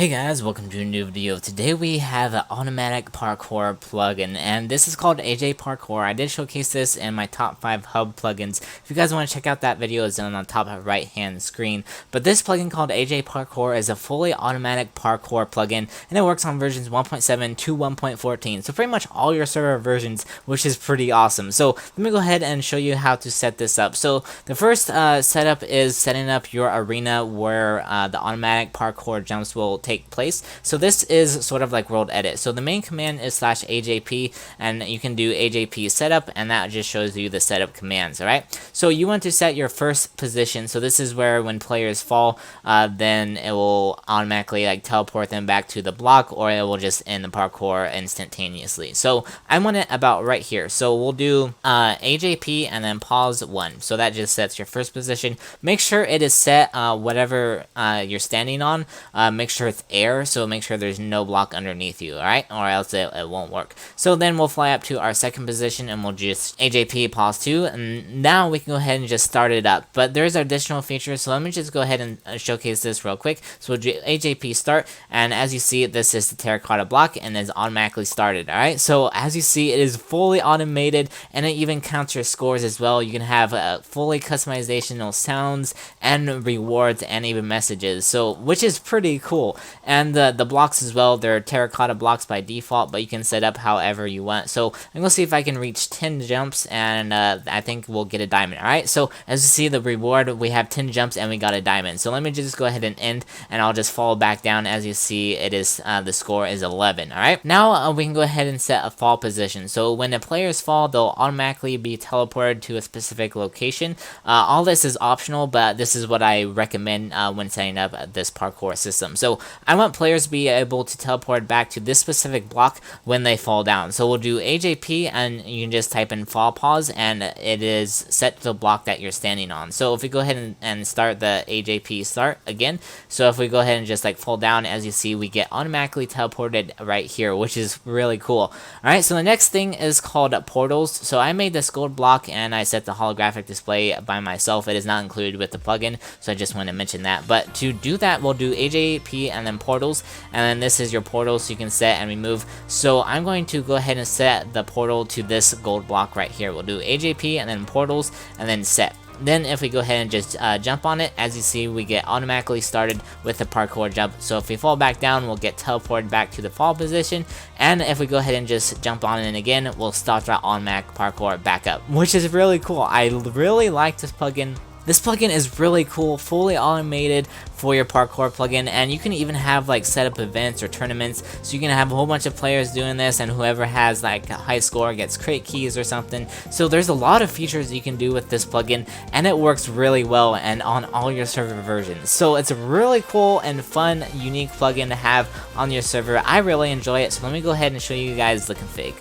Hey guys, welcome to a new video. Today we have an automatic parkour plugin, and this is called AJ Parkour. I did showcase this in my top 5 hub plugins. If you guys want to check out that video, it's on the top right hand screen. But this plugin called AJ Parkour is a fully automatic parkour plugin, and it works on versions 1.7 to 1.14. So pretty much all your server versions, which is pretty awesome. So let me go ahead and show you how to set this up. So the first setup is setting up your arena where the automatic parkour jumps will take place. So this is sort of like world edit. So the main command is /AJP, and you can do AJP setup, and that just shows you the setup commands. All right, so you want to set your first position. So this is where when players fall, then it will automatically like teleport them back to the block, or it will just end the parkour instantaneously. So I want it about right here. So we'll do AJP and then pause 1. So that just sets your first position. Make sure it is set whatever you're standing on. Make sure it's air, so make sure there's no block underneath you, alright? Or else it won't work. So then we'll fly up to our second position and we'll just AJP pause 2, and now we can go ahead and just start it up. But there's additional features, so let me just go ahead and showcase this real quick. So we'll do AJP start, and as you see, this is the terracotta block and is automatically started, alright? So as you see, it is fully automated, and it even counts your scores as well. You can have fully customizational sounds and rewards and even messages, so which is pretty cool. And the blocks as well, they're terracotta blocks by default, but you can set up however you want. So I'm gonna see if I can reach 10 jumps, and I think we'll get a diamond. Alright, so as you see, the reward, we have 10 jumps and we got a diamond. So let me just go ahead and end, and I'll just fall back down. As you see, it is the score is 11. Alright, now we can go ahead and set a fall position. So when the players fall, they'll automatically be teleported to a specific location. All this is optional, but this is what I recommend when setting up this parkour system. So I want players to be able to teleport back to this specific block when they fall down. So we'll do AJP, and you can just type in fall pause, and it is set to the block that you're standing on. So if we go ahead and start the AJP start again, so if we go ahead and just like fall down, as you see, we get automatically teleported right here, which is really cool. Alright, so the next thing is called portals. So I made this gold block and I set the holographic display by myself. It is not included with the plugin, so I just want to mention that. But to do that, we'll do AJP and then portals, and then this is your portal, so you can set and remove. So I'm going to go ahead and set the portal to this gold block right here. We'll do AJP and then portals and then set. Then if we go ahead and just jump on it, as you see, we get automatically started with the parkour jump. So if we fall back down, we'll get teleported back to the fall position, and if we go ahead and just jump on it again, we'll start that automatic parkour back up, which is really cool. I really like this plugin. This plugin is really cool, fully automated for your parkour plugin, and you can even have like set up events or tournaments, so you can have a whole bunch of players doing this, and whoever has like a high score gets crate keys or something. So there's a lot of features you can do with this plugin, and it works really well and on all your server versions. So it's a really cool and fun, unique plugin to have on your server. I really enjoy it, so let me go ahead and show you guys the config.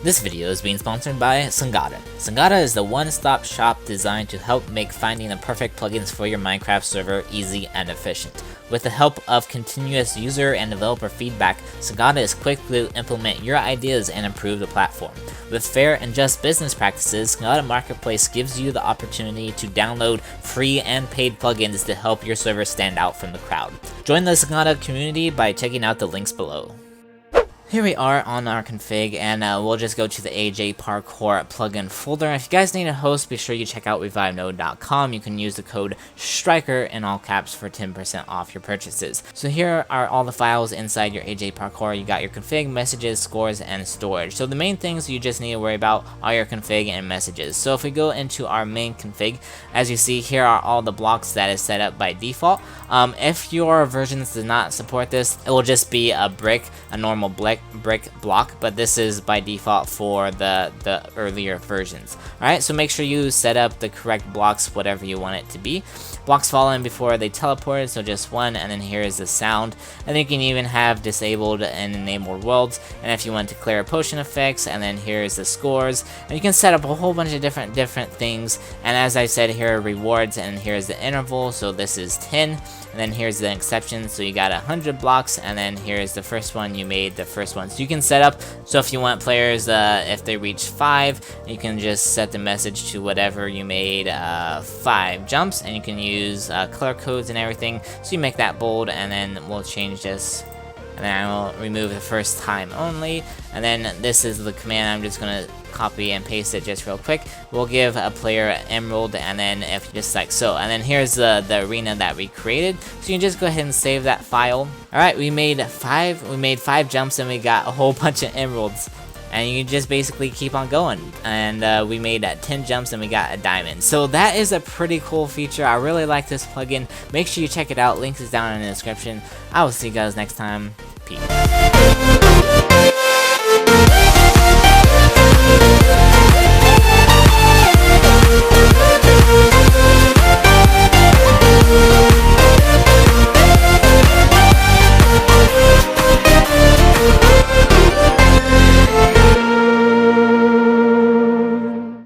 This video is being sponsored by Songoda. Songoda is the one-stop shop designed to help make finding the perfect plugins for your Minecraft server easy and efficient. With the help of continuous user and developer feedback, Songoda is quick to implement your ideas and improve the platform. With fair and just business practices, Songoda Marketplace gives you the opportunity to download free and paid plugins to help your server stand out from the crowd. Join the Songoda community by checking out the links below. Here we are on our config, and we'll just go to the AJ Parkour plugin folder. If you guys need a host, be sure you check out ReviveNode.com. You can use the code STRIKER in all caps for 10% off your purchases. So here are all the files inside your AJ Parkour. You got your config, messages, scores, and storage. So the main things you just need to worry about are your config and messages. So if we go into our main config, as you see, here are all the blocks that is set up by default. If your versions do not support this, it will just be a normal brick block, but this is by default for the earlier versions. Alright, so make sure you set up the correct blocks, whatever you want it to be. Blocks falling before they teleported, so just one, and then here is the sound. And you can even have disabled and enabled worlds, and if you want to clear potion effects, and then here's the scores, and you can set up a whole bunch of different things. And as I said, here are rewards, and here's the interval, so this is 10. and then here's the exception. So you got 100 blocks, and then here's the first one, you made the first one. So you can set up, so if you want players, if they reach 5, you can just set the message to whatever you made 5 jumps, and you can use color codes and everything. So you make that bold, and then we'll change this, and then I will remove the first time only, and then this is the command. I'm just gonna copy and paste it just real quick. We'll give a player emerald, and then if just like so, and then here's the arena that we created. So you can just go ahead and save that file. Alright, we made 5 jumps, and we got a whole bunch of emeralds, and you can just basically keep on going. And we made 10 jumps, and we got a diamond. So that is a pretty cool feature. I really like this plugin. Make sure you check it out. Link is down in the description. I will see you guys next time. Peace.